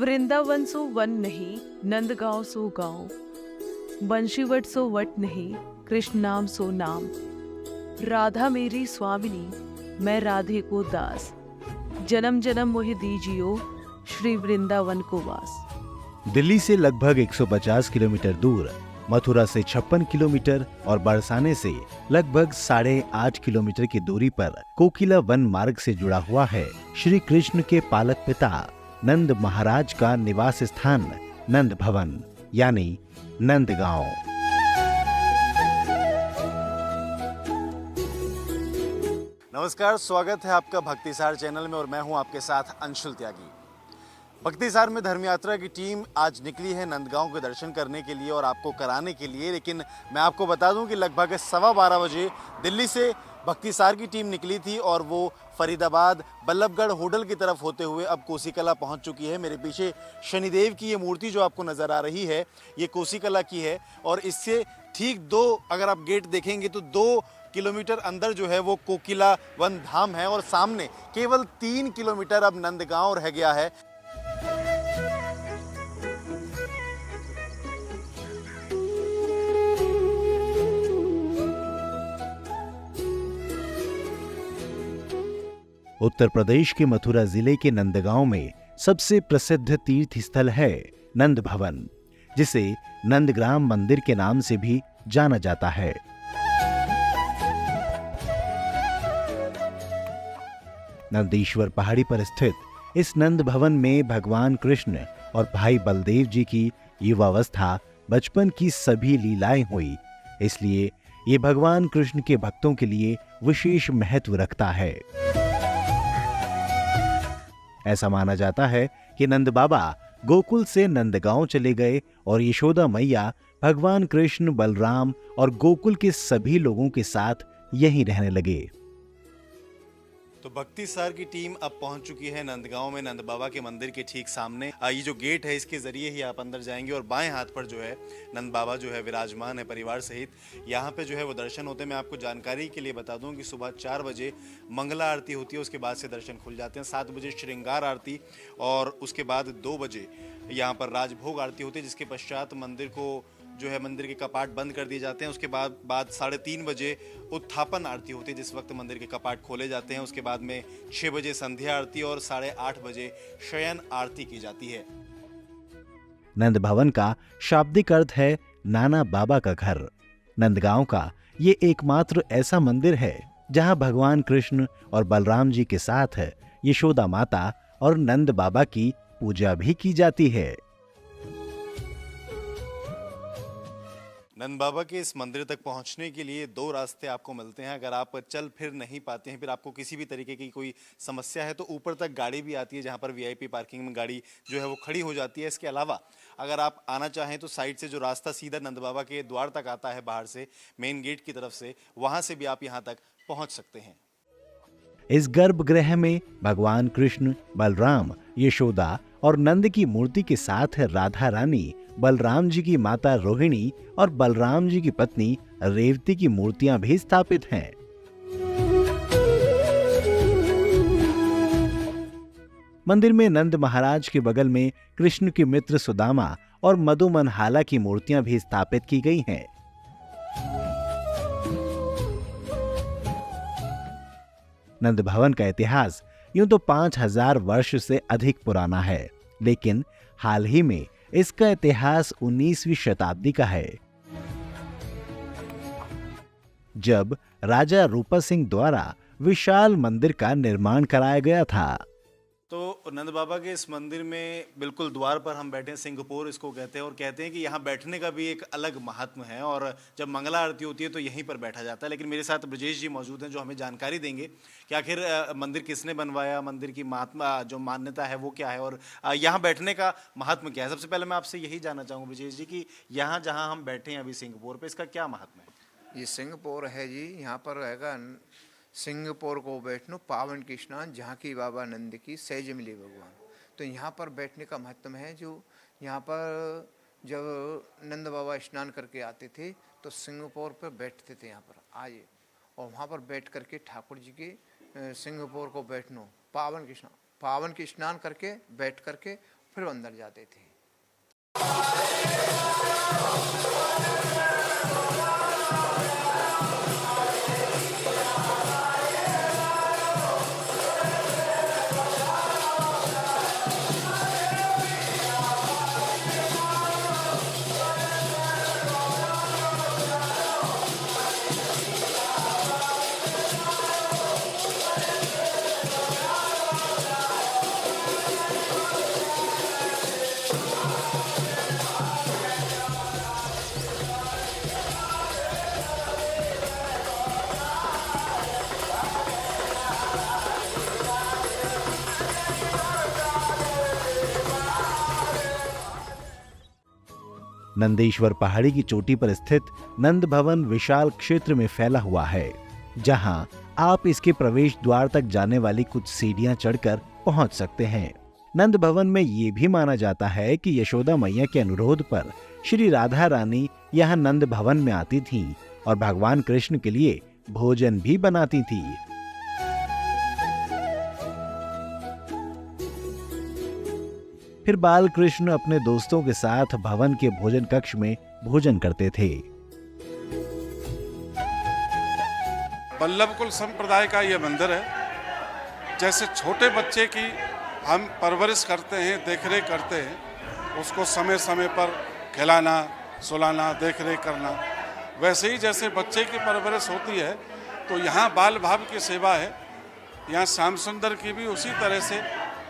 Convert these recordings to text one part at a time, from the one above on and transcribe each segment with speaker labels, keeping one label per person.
Speaker 1: Vrindavan so one नहीं, नंदगांव सो गांव, Bansivat so what नहीं, कृष्ण नाम सो नाम। राधा मेरी स्वामिनी, मैं राधे को दास, जन्म जन्म मोहि दीजियो, श्री वृंदावन को वास।
Speaker 2: दिल्ली से लगभग 150 किलोमीटर दूर, मथुरा से 56 किलोमीटर और बरसाने से लगभग 8.5 किलोमीटर की दूरी पर कोकिला वन मार्ग से जुड़ा हुआ है श्री कृष्ण के पालक पिता नंद महाराज का निवास स्थान नंद भवन यानी नंदगांव।
Speaker 3: नमस्कार, स्वागत है आपका भक्तिसार चैनल में और मैं हूं आपके साथ अंशुल त्यागी। भक्तिसार में धर्म यात्रा की टीम आज निकली है नंदगांव के दर्शन करने के लिए और आपको कराने के लिए। लेकिन मैं आपको बता दूं कि लगभग 12:15 बजे दिल्ली से भक्तिसार की टीम निकली थी और वो फरीदाबाद बल्लभगढ़ होटल की तरफ होते हुए अब कोसीकला पहुंच चुकी है। मेरे पीछे शनिदेव की ये मूर्ति जो आपको नज़र आ रही है, ये कोसीकला की है और इससे ठीक अगर आप गेट देखेंगे तो 2 किलोमीटर अंदर जो है वो कोकिला वन धाम है और सामने केवल 3 किलोमीटर अब नंदगांव रह गया है।
Speaker 2: उत्तर प्रदेश के मथुरा जिले के नंदगांव में सबसे प्रसिद्ध तीर्थ स्थल है नंद भवन, जिसे नंदग्राम मंदिर के नाम से भी जाना जाता है। नंदीश्वर पहाड़ी पर स्थित इस नंद भवन में भगवान कृष्ण और भाई बलदेव जी की युवावस्था, बचपन की सभी लीलाएं हुई, इसलिए ये भगवान कृष्ण के भक्तों के लिए विशेष महत्व रखता है। ऐसा माना जाता है कि नंद बाबा गोकुल से नंदगांव चले गए और यशोदा मैया भगवान कृष्ण, बलराम और गोकुल के सभी लोगों के साथ यहीं रहने लगे।
Speaker 3: तो भक्तिसार की टीम अब पहुंच चुकी है नंदगांव में नंद बाबा के मंदिर के ठीक सामने। ये जो गेट है इसके जरिए ही आप अंदर जाएंगे और बाएं हाथ पर जो है नंद बाबा जो है विराजमान है परिवार सहित। यहाँ पे जो है वो दर्शन होते हैं। मैं आपको जानकारी के लिए बता दूं कि सुबह 4 बजे मंगला आरती होती है, उसके बाद से दर्शन खुल जाते हैं। 7 बजे श्रृंगार आरती और उसके बाद 2 बजे यहाँ पर राजभोग आरती होती है, जिसके पश्चात मंदिर को जो है मंदिर के कपाट बंद कर दिए जाते हैं। उसके बाद 3:30 बजे उत्थापन आरती होती है, जिस वक्त मंदिर के कपाट खोले जाते हैं। उसके बाद में 6 बजे संध्या आरती और 8:30 बजे शयन आरती की जाती है।
Speaker 2: नंद भवन का शाब्दिक अर्थ है नाना बाबा का घर। नंदगांव का ये एकमात्र ऐसा मंदिर है जहां भगवान कृष्ण और बलराम जी के साथ यशोदा माता और नंद बाबा की पूजा भी की जाती है।
Speaker 3: नंद बाबा के इस मंदिर तक पहुंचने के लिए 2 रास्ते आपको मिलते हैं। अगर आप चल फिर नहीं पाते हैं, फिर आपको किसी भी तरीके की कोई समस्या है, तो ऊपर तक गाड़ी भी आती है जहां पर वीआईपी पार्किंग में गाड़ी जो है वो खड़ी हो जाती है। इसके अलावा अगर आप आना चाहें तो साइड से जो रास्ता सीधा नंद बाबा के द्वार तक आता है, बाहर से मेन गेट की तरफ से, वहां से भी आप यहाँ तक पहुँच सकते हैं।
Speaker 2: इस गर्भगृह में भगवान कृष्ण, बलराम, यशोदा और नंद की मूर्ति के साथ राधा रानी, बलराम जी की माता रोहिणी और बलराम जी की पत्नी रेवती की मूर्तियां भी स्थापित हैं। मंदिर में नंद महाराज के बगल में कृष्ण के मित्र सुदामा और मधुमनहाला की मूर्तियां भी स्थापित की गई हैं। नंद भवन का इतिहास यूं तो 5000 वर्ष से अधिक पुराना है, लेकिन हाल ही में इसका इतिहास 19वीं शताब्दी का है, जब राजा रूपा सिंह द्वारा विशाल मंदिर का निर्माण कराया गया था।
Speaker 3: तो नंद बाबा के इस मंदिर में बिल्कुल द्वार पर हम बैठे हैं, सिंहपुर इसको कहते हैं, और कहते हैं कि यहाँ बैठने का भी एक अलग महात्म है और जब मंगला आरती होती है तो यहीं पर बैठा जाता है। लेकिन मेरे साथ ब्रजेश जी मौजूद हैं जो हमें जानकारी देंगे कि आखिर मंदिर किसने बनवाया, मंदिर की महात्मा जो मान्यता है वो क्या है और यहाँ बैठने का महात्म क्या है। सबसे पहले मैं आपसे यही जानना चाहूँगा ब्रजेश जी कि यहाँ जहाँ हम बैठे हैं अभी सिंहपुर पर, इसका क्या महात्म है?
Speaker 4: ये सिंहपुर है जी, यहाँ पर रहेगा सिंहपुर को बैठनो पावन की स्नान, जहाँ की बाबा नंद की सहज मिले भगवान। तो यहाँ पर बैठने का महत्व है। जो यहाँ पर जब नंद बाबा स्नान करके आते थे तो सिंहपुर पर बैठते थे यहाँ पर आए, और वहाँ पर बैठ करके ठाकुर जी के सिंहपुर को बैठनो पावन की स्नान करके बैठ करके फिर वो अंदर जाते थे।
Speaker 2: नंदेश्वर पहाड़ी की चोटी पर स्थित नंद भवन विशाल क्षेत्र में फैला हुआ है, जहां आप इसके प्रवेश द्वार तक जाने वाली कुछ सीढ़ियां चढ़कर पहुंच सकते हैं। नंद भवन में ये भी माना जाता है कि यशोदा मैया के अनुरोध पर श्री राधा रानी यहां नंद भवन में आती थीं और भगवान कृष्ण के लिए भोजन भी बनाती थी। फिर बाल कृष्ण अपने दोस्तों के साथ भवन के भोजन कक्ष में भोजन करते थे।
Speaker 5: वल्लभ कुल संप्रदाय का ये मंदिर है। जैसे छोटे बच्चे की हम परवरिश करते हैं, देखरेख करते हैं, उसको समय समय पर खिलाना, सुलाना, देखरेख करना, वैसे ही जैसे बच्चे की परवरिश होती है तो यहाँ बाल भाव की सेवा है। यहाँ श्याम सुंदर की भी उसी तरह से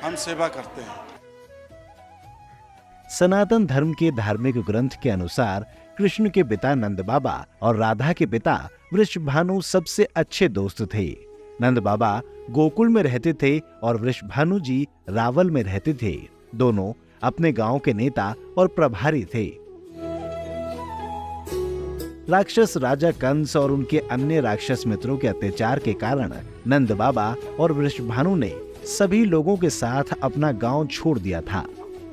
Speaker 5: हम सेवा करते हैं।
Speaker 2: सनातन धर्म के धार्मिक ग्रंथ के अनुसार कृष्ण के पिता नंद बाबा और राधा के पिता वृषभानु सबसे अच्छे दोस्त थे। नंद बाबा गोकुल में रहते थे और वृषभानु जी रावल में रहते थे। दोनों अपने गांव के नेता और प्रभारी थे। राक्षस राजा कंस और उनके अन्य राक्षस मित्रों के अत्याचार के कारण नंद बाबा और वृषभानु ने सभी लोगों के साथ अपना गांव छोड़ दिया था।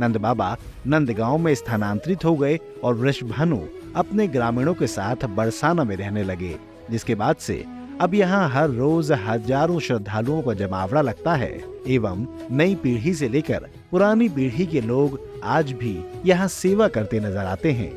Speaker 2: नंद बाबा नंदगांव में स्थानांतरित हो गए और वृषभानु अपने ग्रामीणों के साथ बरसाना में रहने लगे, जिसके बाद से अब यहाँ हर रोज हजारों श्रद्धालुओं का जमावड़ा लगता है एवं नई पीढ़ी से लेकर पुरानी पीढ़ी के लोग आज भी यहाँ सेवा करते नजर आते हैं।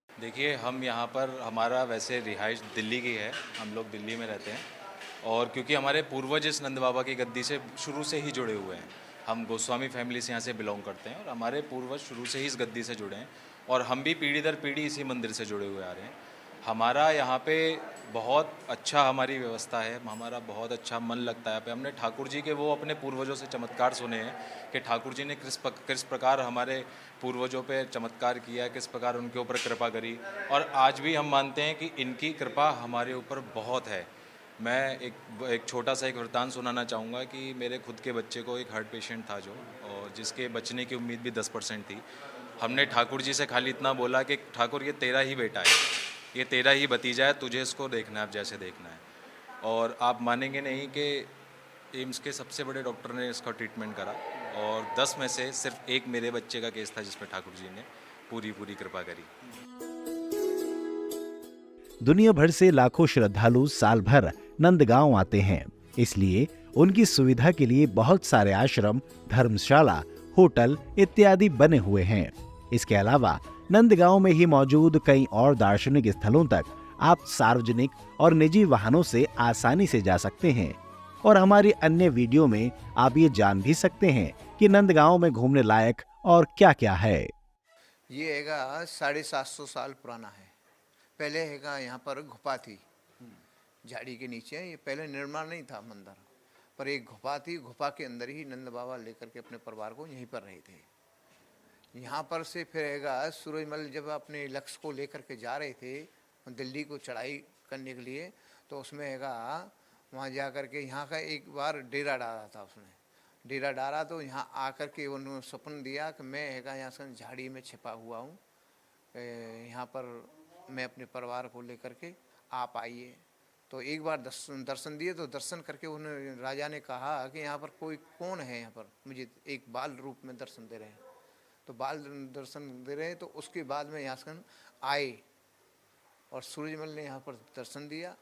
Speaker 6: देखिए, हम यहाँ पर हमारा वैसे रिहाइश दिल्ली की है, हम लोग दिल्ली में रहते हैं और क्योंकि हमारे पूर्वज इस नंद बाबा की गद्दी से शुरू से ही जुड़े हुए हैं। हम गोस्वामी फैमिली से यहाँ से बिलोंग करते हैं और हमारे पूर्वज शुरू से ही इस गद्दी से जुड़े हैं और हम भी पीढ़ी दर पीढ़ी इसी मंदिर से जुड़े हुए आ रहे हैं। हमारा यहाँ पे बहुत अच्छा हमारी व्यवस्था है, हमारा बहुत अच्छा मन लगता है यहाँ पे। हमने ठाकुर जी के वो अपने पूर्वजों से चमत्कार सुने हैं कि ठाकुर जी ने किस प्रकार हमारे पूर्वजों पे चमत्कार किया, किस प्रकार उनके ऊपर कृपा करी और आज भी हम मानते हैं कि इनकी कृपा हमारे ऊपर बहुत है। मैं एक छोटा सा एक वृत्तांत सुनाना चाहूँगा कि मेरे खुद के बच्चे को एक हार्ट पेशेंट था जो, और जिसके बचने की उम्मीद भी 10% थी। हमने ठाकुर जी से खाली इतना बोला कि ठाकुर ये तेरा ही बेटा है, ये तेरा ही भतीजा है, तुझे इसको देखना है, अब जैसे देखना है। और आप मानेंगे नहीं कि एम्स के सबसे बड़े डॉक्टर ने इसका ट्रीटमेंट करा और 10 में से सिर्फ एक मेरे बच्चे का केस था जिसमें ठाकुर जी ने पूरी कृपा करी।
Speaker 2: दुनिया भर से लाखों श्रद्धालु साल भर नंदगांव आते हैं, इसलिए उनकी सुविधा के लिए बहुत सारे आश्रम, धर्मशाला, होटल इत्यादि बने हुए हैं। इसके अलावा नंदगांव में ही मौजूद कई और दार्शनिक स्थलों तक आप सार्वजनिक और निजी वाहनों से आसानी से जा सकते हैं। और हमारी अन्य वीडियो में आप ये जान भी सकते हैं कि नंदगांव में घूमने लायक और क्या क्या है।
Speaker 4: ये हैगा 750 साल पुराना है। पहले हैगा यहाँ पर गुफा थी झाड़ी के नीचे। ये पहले निर्माण नहीं था मंदिर, पर एक गुफा थी। गुफा के अंदर ही नंद बाबा लेकर के अपने परिवार को यहीं पर रहे थे। यहाँ पर से फिर हैगा सूरजमल जब अपने लक्ष्य को लेकर के जा रहे थे दिल्ली को चढ़ाई करने के लिए, तो उसमें हैगा वहाँ जा कर के यहाँ का एक बार डेरा डाला था। उसने डेरा डाला तो यहाँ आकर के उन्होंने सपन दिया कि मैं हैगा यहाँ से झाड़ी में छिपा हुआ हूँ, यहाँ पर मैं अपने परिवार को लेकर के आप आइए। तो एक बार दर्शन दिए। तो दर्शन करके उन्होंने राजा ने कहा कि यहाँ पर कोई कौन है, यहाँ पर मुझे एक बाल रूप में दर्शन दे रहे हैं। तो बाल दर्शन दे रहे हैं। तो उसके बाद में यहाँ से आए और सूरजमल ने यहाँ पर दर्शन दिया,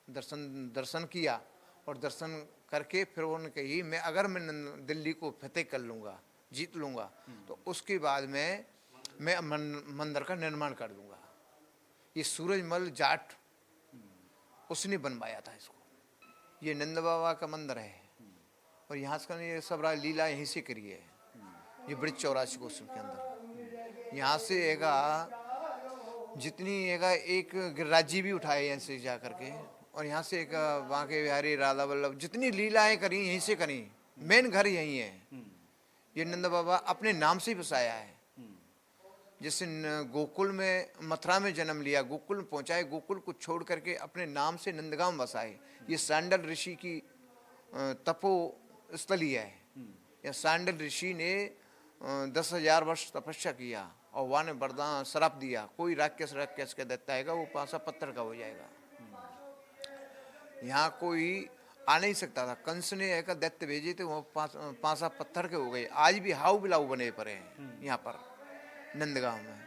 Speaker 4: दर्शन किया। और दर्शन करके फिर उन्होंने कही मैं अगर मैं दिल्ली को फतेह कर लूँगा, जीत लूँगा, तो उसके बाद में मैं मंदिर का निर्माण कर दूँगा। ये सूरजमल जाट उसने बनवाया था इसको। ये नंद बाबा का मंदिर है और यहाँ से ये सब लीला यहीं से करी है। ये ब्रिज 84 कोस के अंदर यहाँ से हैगा जितनी हैगा एक गिरिराज जी भी उठाए यहाँ से जा करके। और यहाँ से एक वहाँ के बिहारी राधा वल्लभ जितनी लीलाएं करी यहीं से करी। मेन घर यहीं है। ये नंद बाबा अपने नाम से ही बसाया है। जैसे गोकुल में मथुरा में जन्म लिया, गोकुल में पहुँचाए, गोकुल को छोड़ करके अपने नाम से नंदगांव बसाए। ये सांडल ऋषि की तपो स्थली है। या सांडल ऋषि ने 10,000 वर्ष तपस्या किया और वहाँ ने वरदान श्राप दिया, कोई राक्षस का देता है वो पासा पत्थर का हो जाएगा। यहाँ कोई आ नहीं सकता था। कंस ने एक दैत्य भेजे थे, वो पासा पत्थर के हो गए। आज भी हाउ बिलाऊ बने पड़े हैं यहाँ पर नंदगांव में।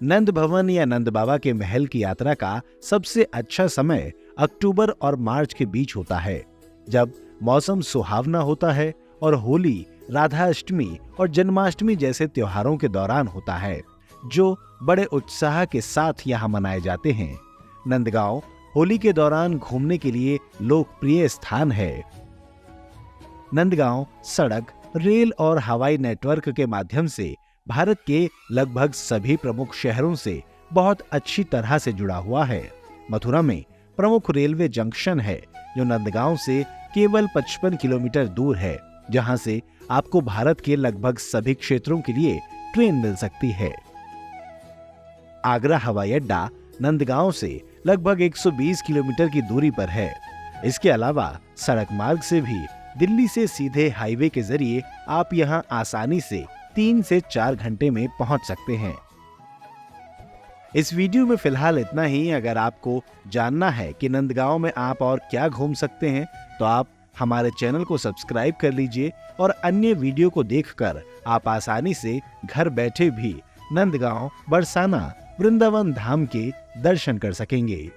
Speaker 2: नंद भवन या नंद बाबा के महल की यात्रा का सबसे अच्छा समय अक्टूबर और मार्च के बीच होता है, जब मौसम सुहावना होता है और होली, राधा अष्टमी और जन्माष्टमी जैसे त्योहारों के दौरान होता है, जो बड़े उत्साह के साथ यहाँ मनाए जाते हैं। नंदगांव होली के दौरान घूमने के लिए लोकप्रिय स्थान है। नंदगांव सड़क, रेल और हवाई नेटवर्क के माध्यम से भारत के लगभग सभी प्रमुख शहरों से बहुत अच्छी तरह से जुड़ा हुआ है। मथुरा में प्रमुख रेलवे जंक्शन है जो नंदगांव से केवल 55 किलोमीटर दूर है, जहां से आपको भारत के लगभग सभी क्षेत्रों के लिए ट्रेन मिल सकती है। आगरा हवाई अड्डा नंदगांव से लगभग 120 किलोमीटर की दूरी पर है। इसके अलावा सड़क मार्ग से भी दिल्ली से सीधे हाईवे के जरिए आप यहां आसानी से 3 से 4 घंटे में पहुंच सकते हैं। इस वीडियो में फिलहाल इतना ही। अगर आपको जानना है कि नंदगांव में आप और क्या घूम सकते हैं, तो आप हमारे चैनल को सब्सक्राइब कर लीजिए और अन्य वीडियो को देखकर आप आसानी से घर बैठे भी नंदगांव, बरसाना, वृंदावन धाम के दर्शन कर सकेंगे।